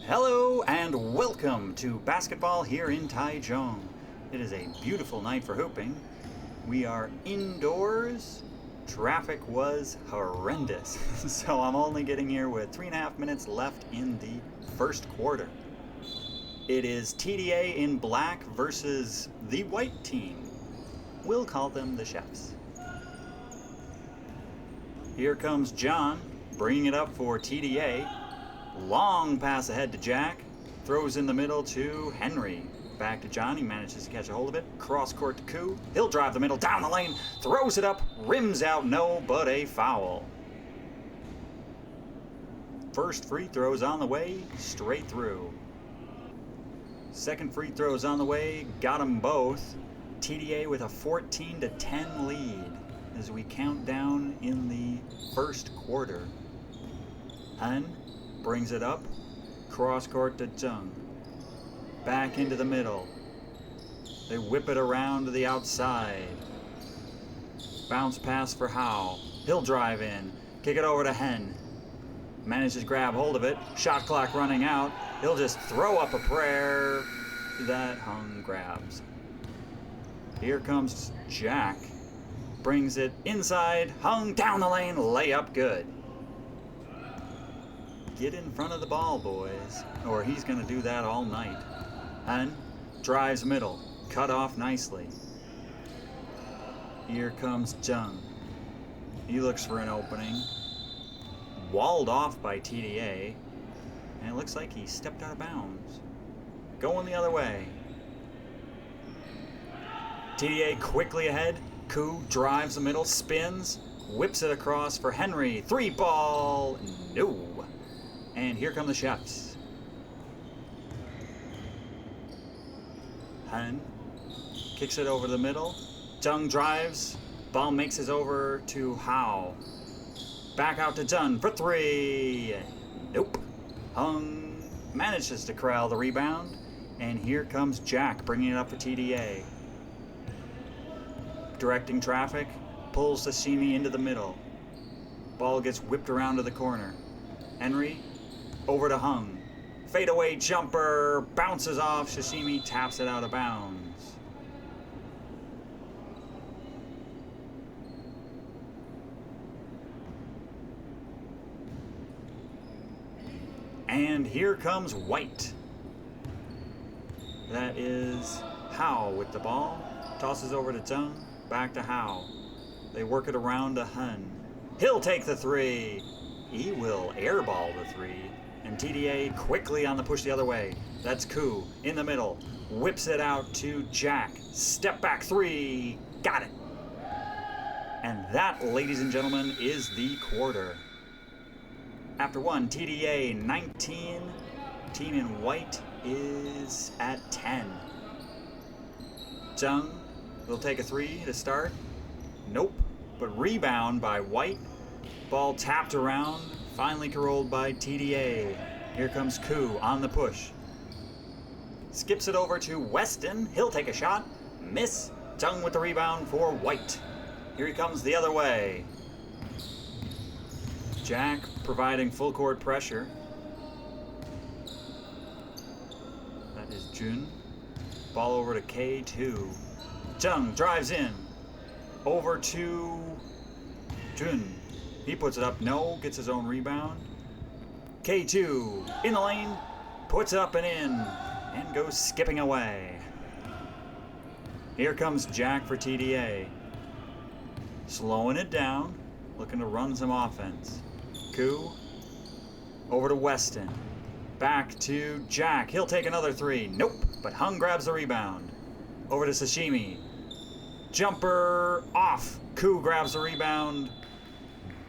Hello and welcome to basketball here in Taichung. It is a beautiful night for hooping. We are indoors. Traffic was horrendous, so I'm only getting here with 3.5 minutes left in the first quarter. It is TDA in black versus the white team. We'll call them the Chefs. Here comes John, bringing it up for TDA. Long pass ahead to Jack. Throws in the middle to Henry. Back to John. He manages to catch a hold of it. Cross court to Koo. He'll drive the middle down the lane. Throws it up. Rims out. No, but a foul. First free throw's on the way. Straight through. Second free throw's on the way. Got them both. TDA with a 14-10 lead as we count down in the first quarter. Hun brings it up, cross court to Taichung. Back into the middle. They whip it around to the outside. Bounce pass for Hao. He'll drive in, kick it over to Hen. Manages to grab hold of it. Shot clock running out. He'll just throw up a prayer that Hung grabs. Here comes Jack. Brings it inside. Hung down the lane. Layup good. Get in front of the ball, boys, or he's going to do that all night. Hun drives middle, cut off nicely. Here comes Taichung. He looks for an opening. Walled off by TDA, and it looks like he stepped out of bounds. Going the other way. TDA quickly ahead. Koo drives the middle, spins, whips it across for Henry. Three ball, no. And here come the Chefs. Hun kicks it over the middle. Taichung drives. Ball makes his over to Hao. Back out to Taichung for three. Nope. Hung manages to corral the rebound. And here comes Jack bringing it up for TDA. Directing traffic. Pulls Sashimi into the middle. Ball gets whipped around to the corner. Henry over to Hung. Fadeaway jumper. Bounces off. Sashimi taps it out of bounds. And here comes White. That is Hao with the ball. Tosses over to Taichung. Back to Hao. They work it around to Hun. He'll take the three. He will airball the three. And TDA quickly on the push the other way. That's Koo in the middle. Whips it out to Jack. Step back three. Got it. And that, ladies and gentlemen, is the quarter. After one, TDA 19. Team in white is at 10. Taichung will take a three to start. Nope. But rebound by White. Ball tapped around. Finally controlled by TDA. Here comes Koo on the push. Skips it over to Weston. He'll take a shot. Miss. Taichung with the rebound for White. Here he comes the other way. Jack providing full court pressure. That is Jun. Ball over to K2. Taichung drives in. Over to Jun. He puts it up. No. Gets his own rebound. K2 in the lane. Puts it up and in. And goes skipping away. Here comes Jack for TDA. Slowing it down. Looking to run some offense. Koo. Over to Weston. Back to Jack. He'll take another three. Nope. But Hung grabs the rebound. Over to Sashimi. Jumper off. Koo grabs the rebound.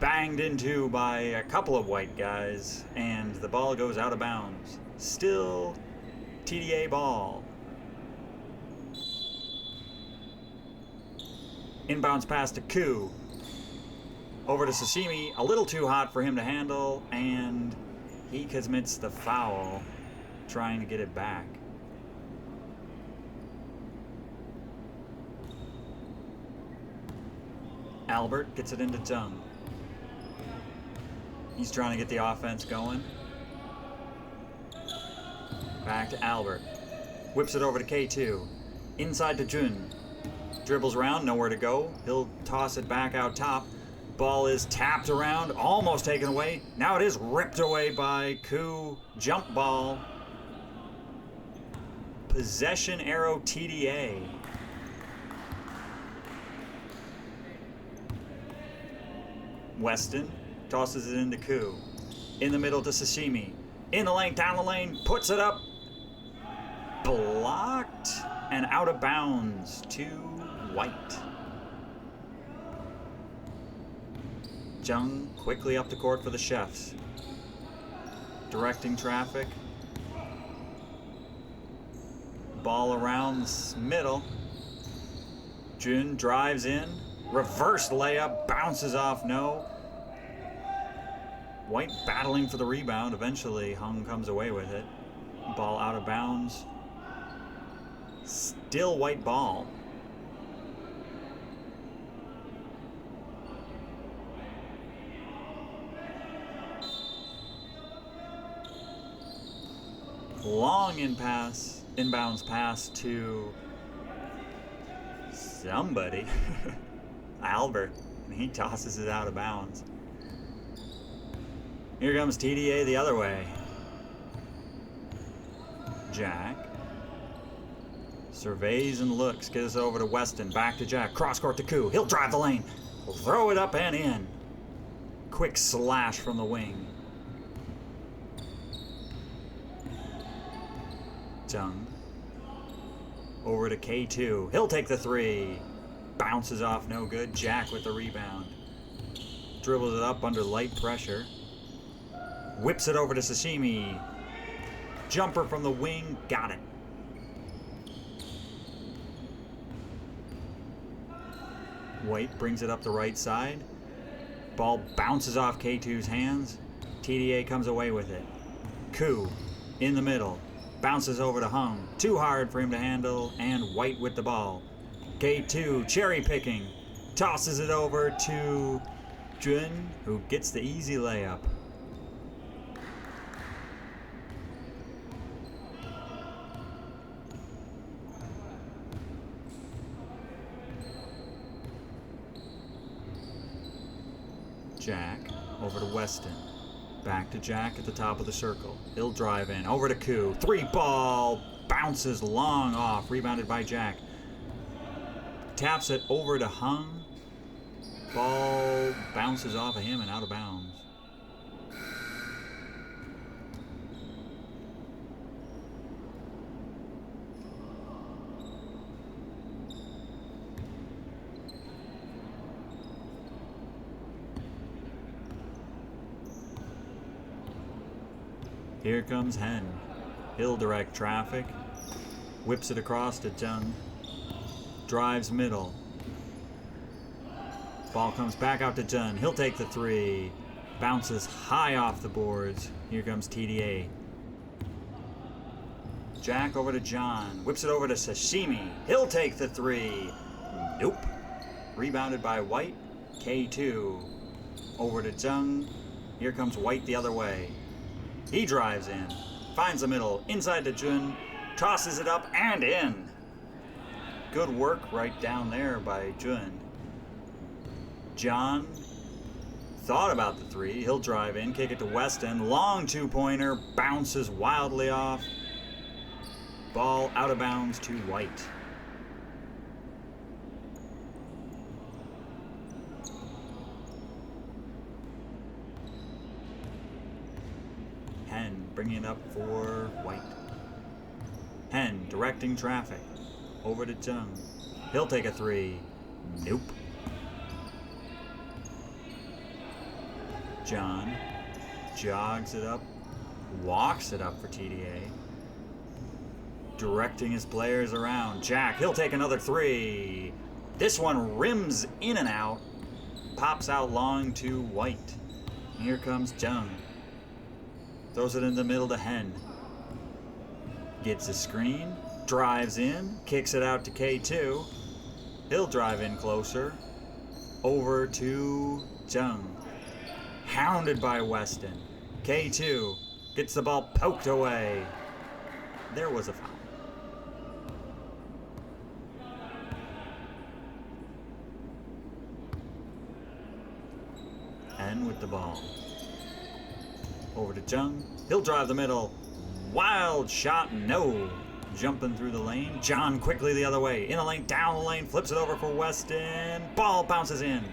Banged into by a couple of white guys. And the ball goes out of bounds. Still TDA ball. Inbounds pass to Koo. Over to Sashimi. A little too hot for him to handle. And he commits the foul. Trying to get it back. Albert gets it into Taichung. He's trying to get the offense going. Back to Albert. Whips it over to K2. Inside to Jun. Dribbles around, nowhere to go. He'll toss it back out top. Ball is tapped around, almost taken away. Now it is ripped away by Ku. Jump ball. Possession arrow TDA. Weston tosses it into Ku. In the middle to Sashimi. In the lane, down the lane, puts it up. Blocked and out of bounds to White. Jung quickly up the court for the Chefs. Directing traffic. Ball around the middle. Jun drives in. Reverse layup. Bounces off. No. White battling for the rebound. Eventually, Hung comes away with it. Ball out of bounds. Still White ball. Long inbounds pass to somebody. Albert. And he tosses it out of bounds. Here comes TDA the other way. Jack. Surveys and looks. Gets over to Weston. Back to Jack. Cross court to Ku. He'll drive the lane. Throw it up and in. Quick slash from the wing. Jung. Over to K2. He'll take the three. Bounces off, no good. Jack with the rebound. Dribbles it up under light pressure. Whips it over to Sashimi. Jumper from the wing. Got it. White brings it up the right side. Ball bounces off K2's hands. TDA comes away with it. Ku in the middle. Bounces over to Hung. Too hard for him to handle, and White with the ball. K2 cherry picking. Tosses it over to Jun, who gets the easy layup. Jack over to Weston. Back to Jack at the top of the circle. He'll drive in. Over to Ku. Three ball. Bounces long off. Rebounded by Jack. Taps it over to Hung. Ball bounces off of him and out of bounds. Here comes Hen. He'll direct traffic. Whips it across to Jung. Drives middle. Ball comes back out to Jun. He'll take the three. Bounces high off the boards. Here comes TDA. Jack over to John. Whips it over to Sashimi. He'll take the three. Nope. Rebounded by White. K2. Over to Jung. Here comes White the other way. He drives in. Finds the middle. Inside to Jun. Tosses it up and in. Good work right down there by Jun. John thought about the three. He'll drive in, kick it to Weston. Long two-pointer, bounces wildly off. Ball out of bounds to White. Hen bringing it up for White. Hen directing traffic. Over to Jung. He'll take a three. Nope. John jogs it up, walks it up for TDA. Directing his players around. Jack, he'll take another three. This one rims in and out. Pops out long to White. Here comes Jung. Throws it in the middle to Hen. Gets a screen. Drives in. Kicks it out to K2. He'll drive in closer. Over to Jung. Hounded by Weston. K2 gets the ball poked away. there was a foul. And with the ball. Over to Jung. He'll drive the middle. Wild shot, no. Jumping through the lane. John quickly the other way. In the lane, down the lane, flips it over for Weston. Ball bounces in.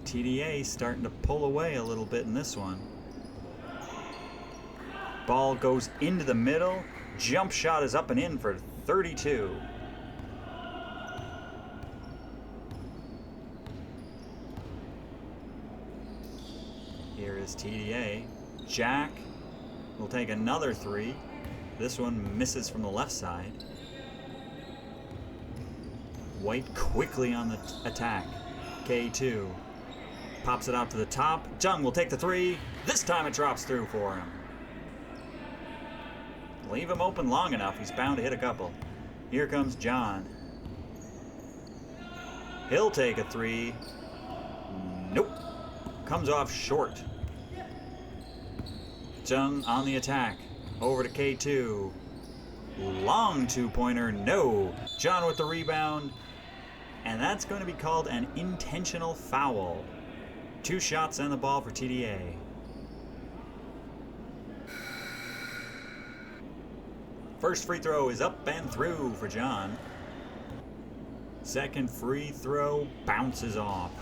TDA starting to pull away a little bit in this one. Ball goes into the middle. Jump shot is up and in for 32. Here is TDA. Jack will take another three. This one misses from the left side. White quickly on the attack. K2 pops it out to the top. Jung will take the three. This time it drops through for him. Leave him open long enough. He's bound to hit a couple. Here comes John. He'll take a three. Nope. Comes off short. Jung on the attack. Over to K2. Long two-pointer. No. John with the rebound. And that's going to be called an intentional foul. 2 shots and the ball for TDA. First free throw is up and through for John. Second free throw bounces off.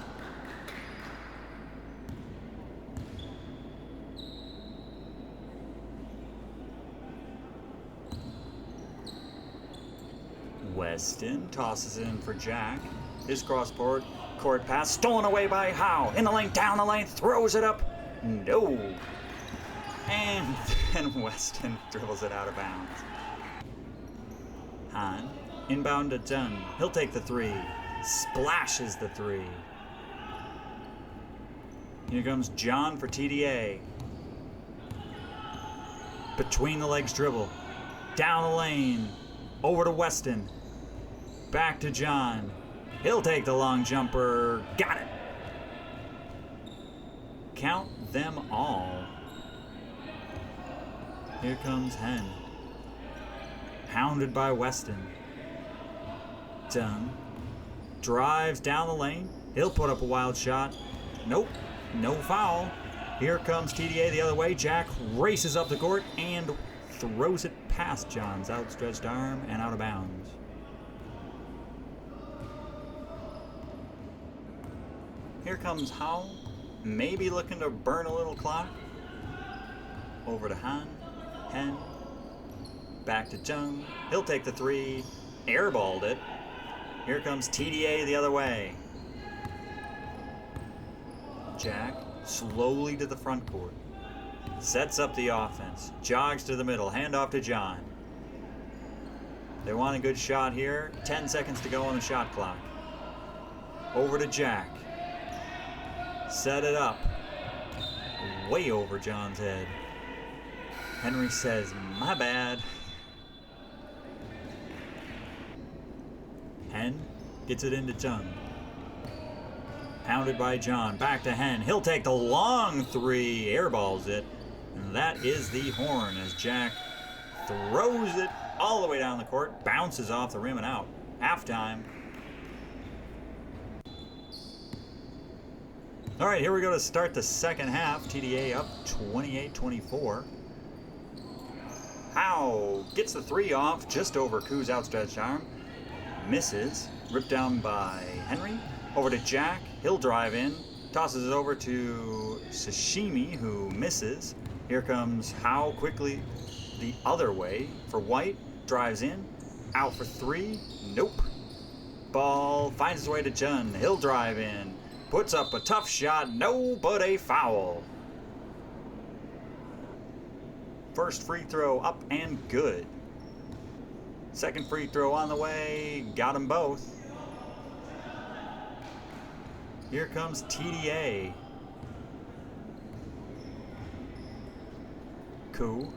Weston tosses in for Jack. His cross-court pass stolen away by Howe. In the lane, down the lane, throws it up. No. And then Weston dribbles it out of bounds. Han, inbound to Dunn. He'll take the three. Splashes the three. Here comes John for TDA. Between the legs dribble. Down the lane. Over to Weston. Back to John. He'll take the long jumper. Got it. Count them all. Here comes Hen. Hounded by Weston. Dunn. Drives down the lane. He'll put up a wild shot. Nope. No foul. Here comes TDA the other way. Jack races up the court and throws it past John's outstretched arm and out of bounds. Here comes Howe, maybe looking to burn a little clock. Over to Han, Hen, back to Jung. He'll take the three, airballed it. Here comes TDA the other way. Jack slowly to the front court. Sets up the offense. Jogs to the middle. Handoff to John. They want a good shot here. 10 seconds to go on the shot clock. Over to Jack. Set it up. Way over John's head. Henry says, my bad. Hen gets it into Jung. Pounded by John. Back to Hen. He'll take the long three. Airballs it. And that is the horn as Jack throws it all the way down the court. Bounces off the rim and out. Halftime. All right, here we go to start the second half. TDA up 28-24. Howe gets the three off just over Koo's outstretched arm. Misses. Ripped down by Henry. Over to Jack. He'll drive in. Tosses it over to Sashimi, who misses. Here comes Howe quickly the other way for White. Drives in. Out for three. Nope. Ball finds its way to Jun. He'll drive in. Puts up a tough shot. No, but a foul. First free throw up and good. Second free throw on the way. Got them both. Here comes TDA. Koo.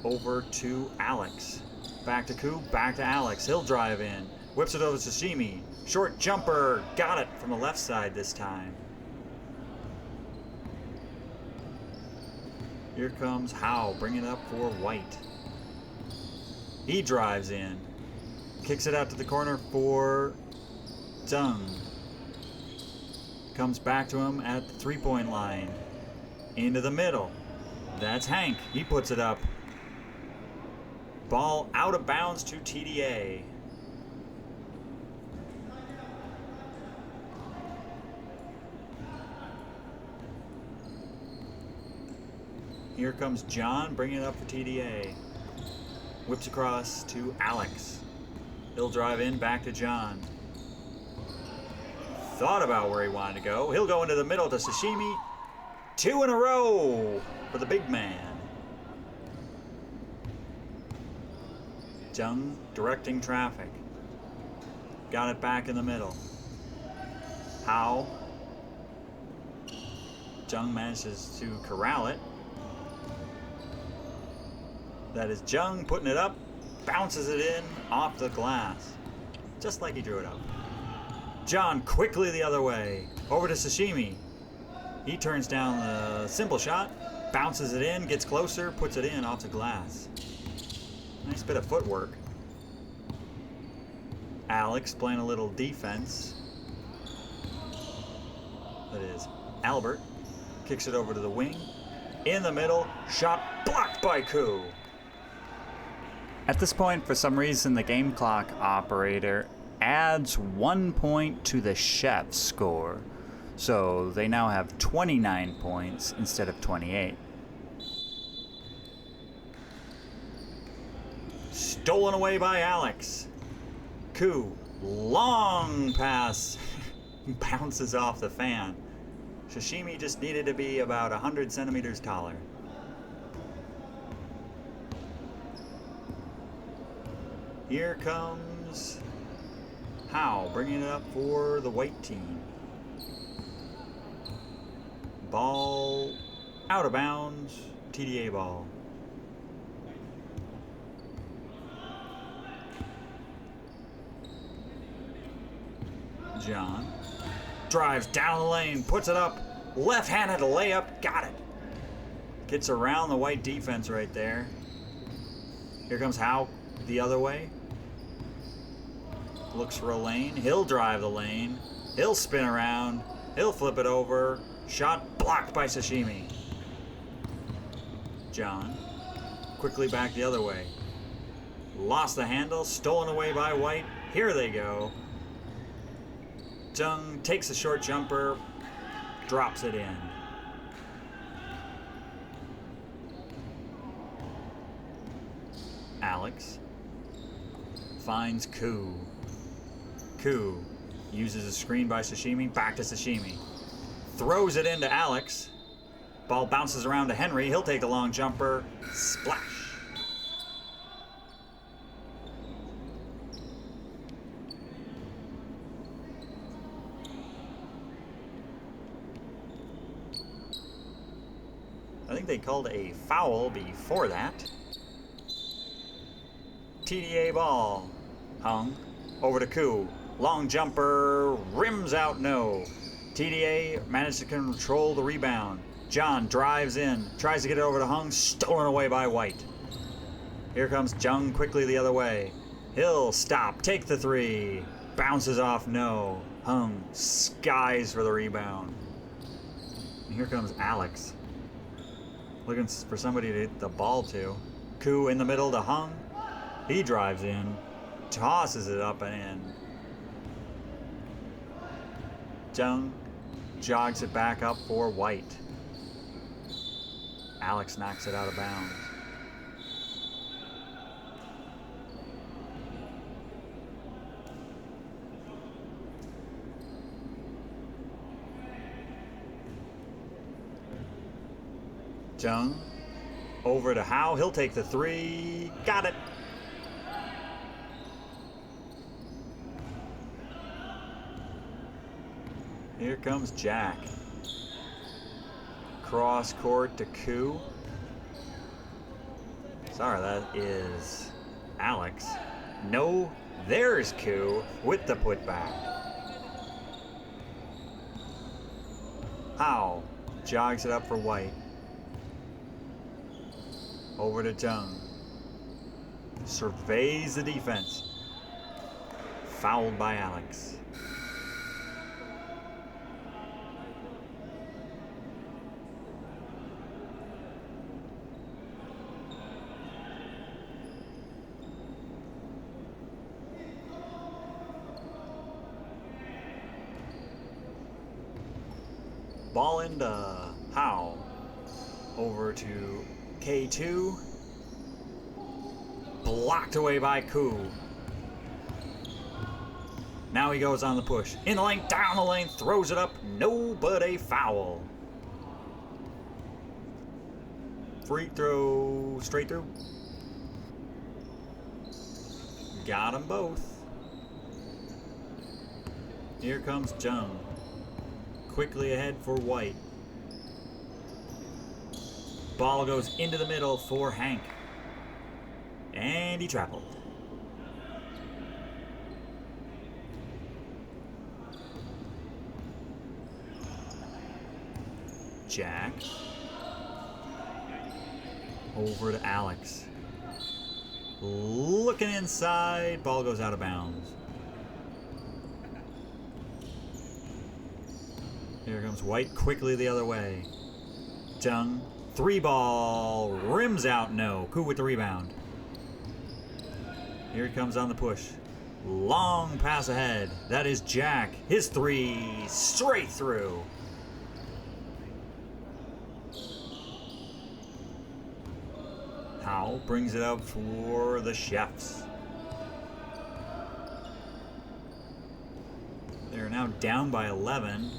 Over to Alex. Back to Koo. Back to Alex. He'll drive in. Whips it over to Sashimi. Short jumper. Got it from the left side this time. Here comes Howe, bringing it up for White. He drives in. Kicks it out to the corner for Zhang. Comes back to him at the three-point line. Into the middle. That's Hank. He puts it up. Ball out of bounds to TDA. Here comes John, bringing it up for TDA. Whips across to Alex. He'll drive in, back to John. Thought about where he wanted to go. He'll go into the middle to Sashimi. 2 in a row for the big man. Jung directing traffic. Got it back in the middle. How? Jung manages to corral it. That is Jung putting it up. Bounces it in off the glass. Just like he drew it up. John quickly the other way. Over to Sashimi. He turns down the simple shot. Bounces it in, gets closer, puts it in off the glass. Nice bit of footwork. Alex playing a little defense. That is Albert. Kicks it over to the wing. In the middle. Shot blocked by Koo. At this point, for some reason, the game clock operator adds 1 point to the chef's score. So they now have 29 points instead of 28. Stolen away by Alex. Koo, long pass. Bounces off the fan. Sashimi just needed to be about 100 centimeters taller. Here comes Howe, bringing it up for the white team. Ball out of bounds, TDA ball. John drives down the lane, puts it up, left-handed layup, got it. Gets around the white defense right there. Here comes Howe the other way. Looks for a lane. He'll drive the lane. He'll spin around. He'll flip it over. Shot blocked by Sashimi. John quickly back the other way. Lost the handle. Stolen away by White. Here they go. Jung takes a short jumper. Drops it in. Alex finds Koo. Koo uses a screen by Sashimi, back to Sashimi. Throws it into Alex. Ball bounces around to Henry. He'll take a long jumper. Splash. I think they called a foul before that. TDA ball. Hung. Over to Koo. Long jumper. Rims out, no. TDA managed to control the rebound. John drives in. Tries to get it over to Hung. Stolen away by White. Here comes Jung quickly the other way. He'll stop. Take the three. Bounces off, no. Hung skies for the rebound. And here comes Alex. Looking for somebody to hit the ball to. Koo in the middle to Hung. He drives in. Tosses it up and in. Jung jogs it back up for White. Alex knocks it out of bounds. Jung over to Howe. He'll take the three. Got it. Here comes Jack. Cross court to Koo. Sorry, that is Alex. No, there's Koo with the putback. Howe jogs it up for White. Over to Jung. Surveys the defense. Fouled by Alex. Ball into Howe. Over to K2. Blocked away by Koo. Now he goes on the push. In the lane, down the lane, throws it up. No, but a foul. Free throw, straight through. Got them both. Here comes Jung. Quickly ahead for White. Ball goes into the middle for Hank. And he traveled. Jack. Over to Alex. Looking inside. Ball goes out of bounds. Here comes White quickly the other way. Jung. 3-ball. Rims out. No. Koo with the rebound. Here he comes on the push. Long pass ahead. That is Jack. His 3. Straight through. Howe brings it out for the Chefs. They're now down by 11, in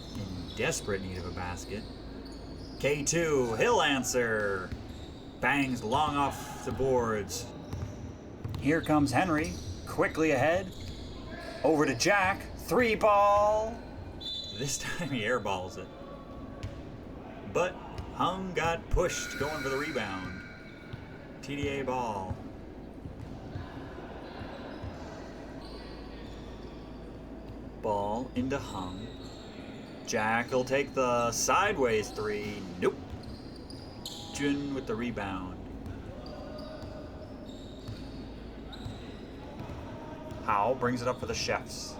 desperate need of a basket. K2, he'll answer. Bangs long off the boards. Here comes Henry, quickly ahead. Over to Jack, 3-ball. This time he airballs it. But Hung got pushed, going for the rebound. TDA ball. Ball into Hung. Jack will take the sideways 3. Nope. Jun with the rebound. Howe brings it up for the Chefs.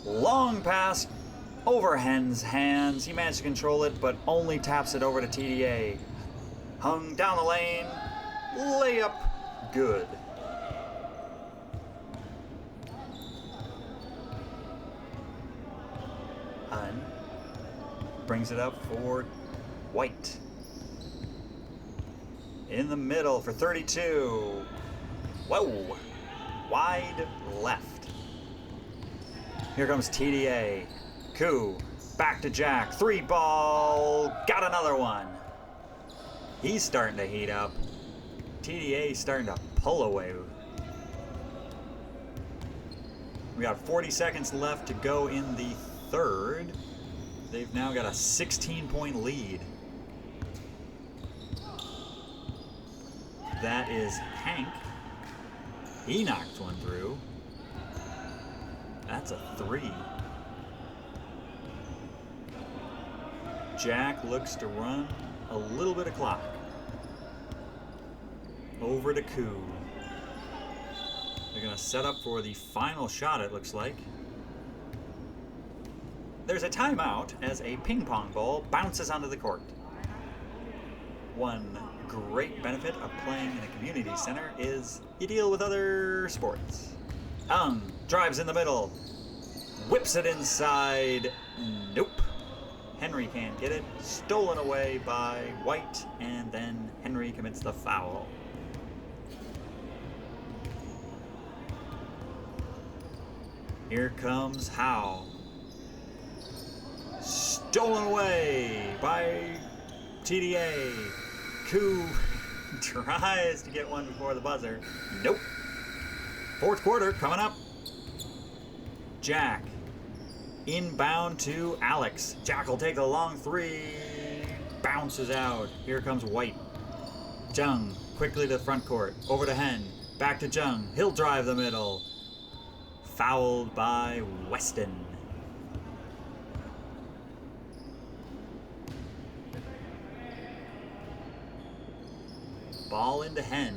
Long pass over Hen's hands. He managed to control it, but only taps it over to TDA. Hung down the lane. Layup. Good. Hun brings it up for White. In the middle for 32. Whoa. Wide left. Here comes TDA. Koo. Back to Jack. 3-ball. Got another one. He's starting to heat up. TDA starting to pull away. We got 40 seconds left to go in the third. They've now got a 16-point lead. That is Hank. He knocked one through. That's a 3. Jack looks to run a little bit of clock. Over to Koo. They're going to set up for the final shot, it looks like. There's a timeout as a ping pong ball bounces onto the court. One great benefit of playing in a community center is you deal with other sports. Hung drives in the middle. Whips it inside. Nope. Henry can't get it. Stolen away by White, and then Henry commits the foul. Here comes Howe. Stolen away by TDA. Koo tries to get one before the buzzer. Nope. Fourth quarter coming up. Jack. Inbound to Alex. Jack will take the long 3. Bounces out. Here comes White. Jung quickly to the front court. Over to Hen. Back to Jung. He'll drive the middle. Fouled by Weston. Ball into Hen.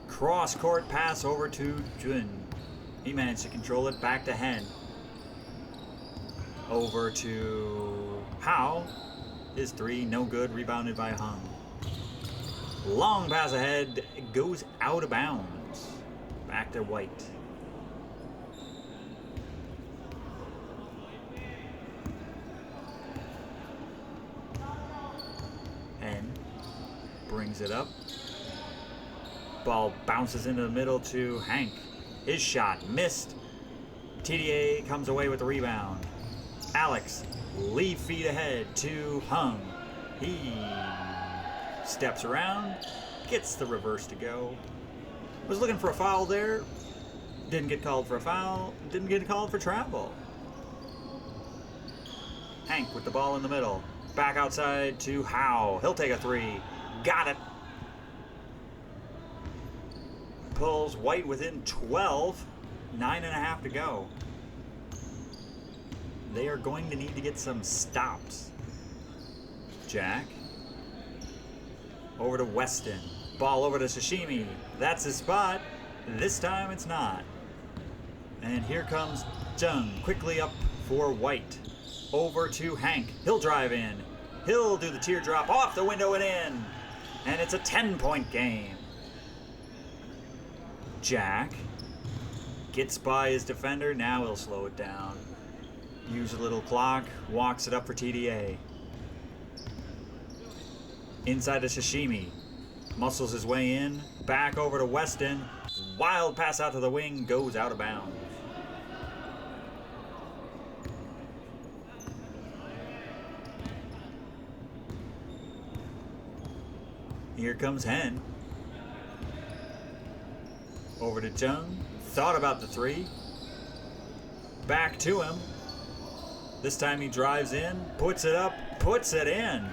Cross court pass over to Jun. He managed to control it. Back to Hen. Over to Hao. His three, no good. Rebounded by Hung. Long pass ahead. Goes out of bounds. Back to White. Hen brings it up. Ball bounces into the middle to Hank. His shot missed. TDA comes away with the rebound. Alex, lead feet ahead to Hung. He steps around, gets the reverse to go. Was looking for a foul there. Didn't get called for a foul. Didn't get called for travel. Hank with the ball in the middle. Back outside to Howe. He'll take a three. Got it. Pulls White within 12. 9.5 to go. They are going to need to get some stops. Jack. Over to Weston. Ball over to Sashimi. That's his spot. This time it's not. And here comes Jung quickly up for White. Over to Hank. He'll drive in. He'll do the teardrop off the window and in. And it's a 10-point game. Jack gets by his defender. Now he'll slow it down. Use a little clock. Walks it up for TDA. Inside to Sashimi. Muscles his way in. Back over to Weston. Wild pass out to the wing. Goes out of bounds. Here comes Hen. Over to Jung. Thought about the three. Back to him. This time he drives in. Puts it up. Puts it in.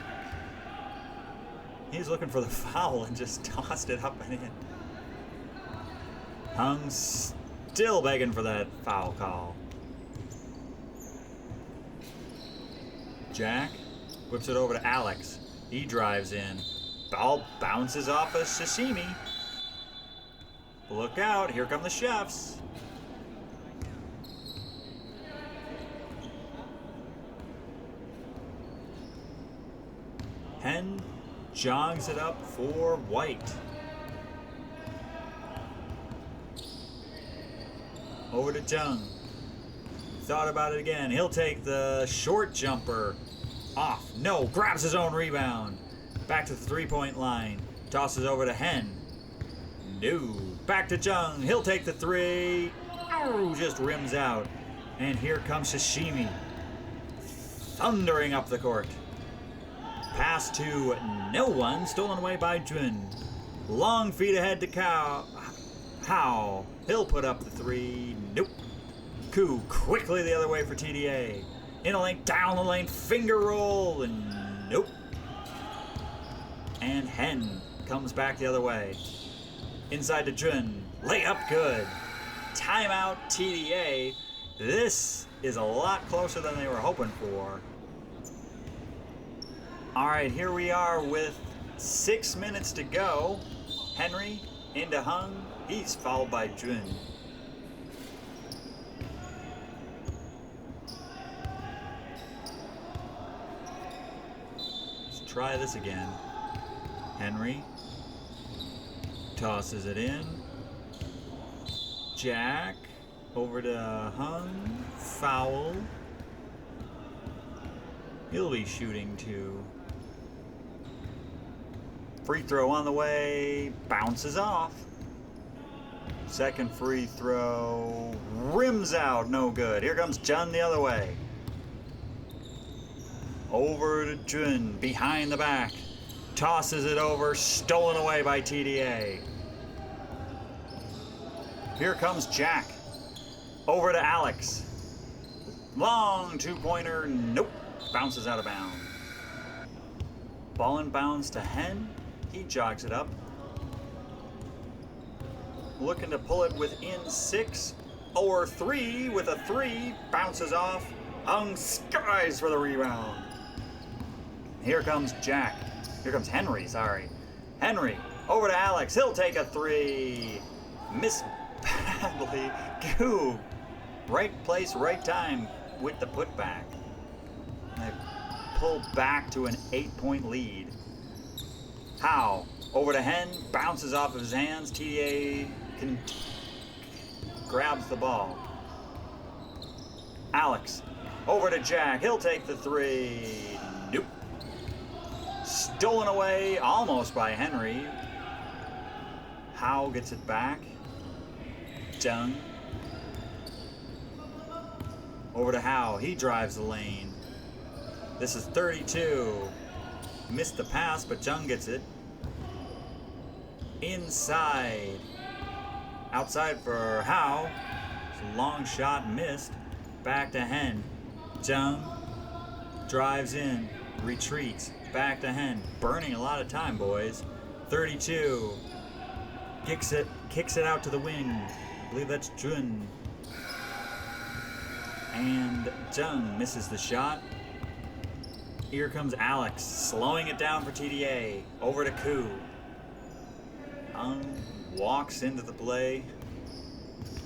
He's looking for the foul and just tossed it up and in. Hung still begging for that foul call. Jack whips it over to Alex. He drives in. Ball bounces off of Sashimi. Look out, here come the chefs. Hen jogs it up for White. Over to Jung. Thought about it again. He'll take the short jumper. Off. No, grabs his own rebound. Back to the three-point line. Tosses over to Hen. No. Back to Jung. He'll take the three. Oh, just rims out. And here comes Sashimi. Thundering up the court. Pass to no one. Stolen away by Jun. Long feet ahead to Hao. He'll put up the three. Nope. Koo quickly the other way for TDA. In a lane, down the lane, finger roll. And nope. And Hen comes back the other way. Inside to Jun. Layup good. Timeout TDA. This is a lot closer than they were hoping for. All right, here we are with 6 minutes to go. Henry into Hung. He's fouled by Jun. Let's try this again. Henry tosses it in. Jack over to Hung. Foul. He'll be shooting two. Free throw on the way. Bounces off. Second free throw. Rims out. No good. Here comes Jun the other way. Over to Jun. Behind the back. Tosses it over. Stolen away by TDA. Here comes Jack. Over to Alex. Long two-pointer. Nope. Bounces out of bounds. Ball in bounds to Hen. He jogs it up. Looking to pull it within 6 or 3 with a 3. Bounces off. Hung skies for the rebound. Here comes Jack. Here comes Henry, sorry. Henry, over to Alex. He'll take a three. Miss badly. Koo. Right place, right time with the putback. They pull back to an 8-point lead. Howe, over to Hen, bounces off of his hands. TDA grabs the ball. Alex, over to Jack. He'll take the three. Nope. Stolen away almost by Henry. Howe gets it back. Jung. Over to Howe. He drives the lane. This is 32. Missed the pass, but Jung gets it. Inside. Outside for Howe. Long shot missed. Back to Hen. Jung drives in. Retreats. Back to Hen. Burning a lot of time, boys. 32. Kicks it out to the wing. I believe that's Jun. And Jung misses the shot. Here comes Alex, slowing it down for TDA. Over to Koo. Walks into the play.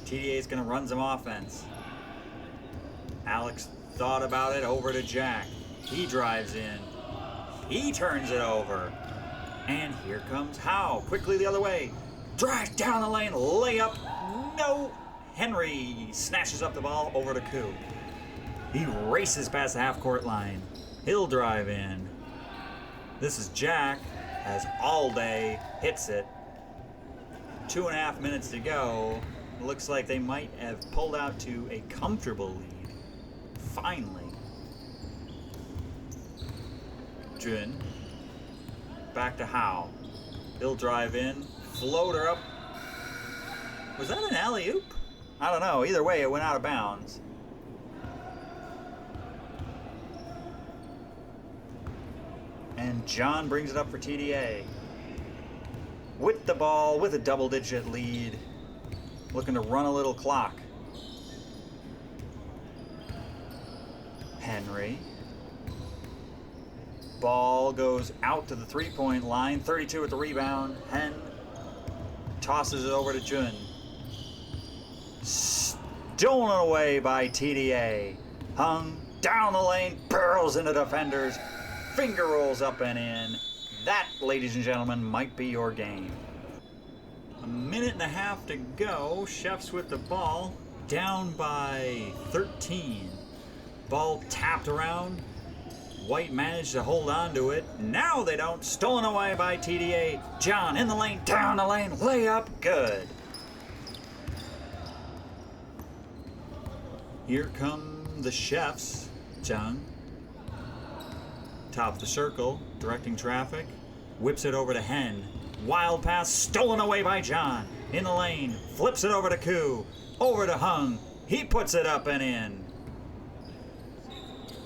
TDA's gonna run some offense. Alex thought about it. Over to Jack. He drives in. He turns it over. And here comes Howe. Quickly the other way. Drive down the lane. Layup. No. Henry snatches up the ball. Over to Koo. He races past the half-court line. He'll drive in. This is Jack. Has all day. Hits it. 2.5 minutes to go. Looks like they might have pulled out to a comfortable lead. Finally. Jun. Back to Howe. He'll drive in. Floater up. Was that an alley-oop? I don't know. Either way, it went out of bounds. And John brings it up for TDA. With the ball, with a double-digit lead. Looking to run a little clock. Henry. Ball goes out to the three-point line. 32 at the rebound. Hen tosses it over to Jun. Stolen away by TDA. Hung down the lane, barrels into defenders. Finger rolls up and in. That, ladies and gentlemen, might be your game. 1.5 minutes to go. Chefs with the ball. Down by 13. Ball tapped around. White managed to hold on to it. Now they don't. Stolen away by TDA. John in the lane, down the lane. Layup, good. Here come the Chefs. Jung. Top of the circle, directing traffic. Whips it over to Hen. Wild pass, stolen away by John. In the lane, flips it over to Koo. Over to Hung. He puts it up and in.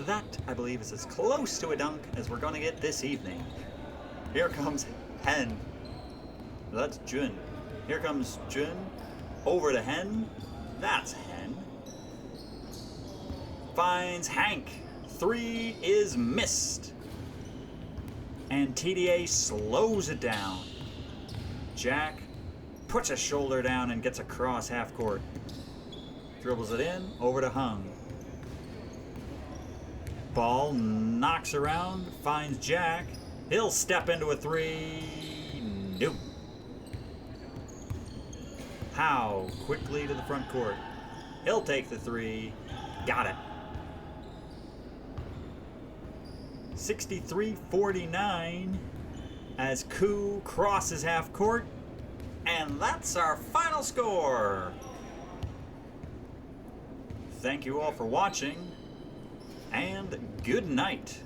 That, I believe, is as close to a dunk as we're going to get this evening. Here comes Hen. That's Jun. Here comes Jun. Over to Hen. That's Hen. Finds Hank. Three is missed. And TDA slows it down. Jack puts a shoulder down and gets across half court. Dribbles it in, over to Hung. Ball knocks around, finds Jack. He'll step into a three. Nope. Howe quickly to the front court. He'll take the three. Got it. 63-49 as Koo crosses half court. And that's our final score. Thank you all for watching, and good night.